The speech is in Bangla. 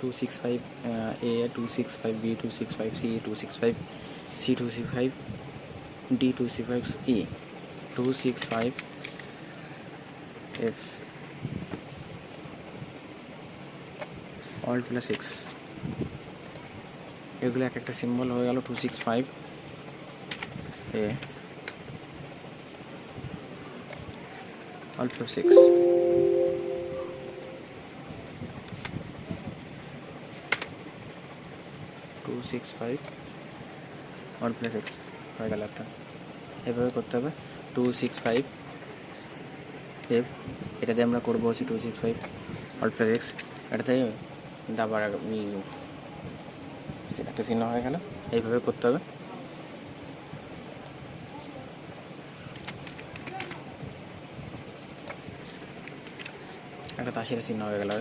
265 A 265 B 265 C 265 C 265 D 265 E 265 F alt plus X এগুলো এক একটা সিম্বল হয়ে গেল 265 A alt plus X 265 alt plus X হয়ে গেল একটা। এভাবে করতে হবে 265 F, এটাতে আমরা করবো হচ্ছে 265 alt plus X, এটাতে দাবার একটা চিহ্ন হয়ে গেল। এইভাবে করতে হবে। একটা তাসের চিহ্ন হয়ে গেল।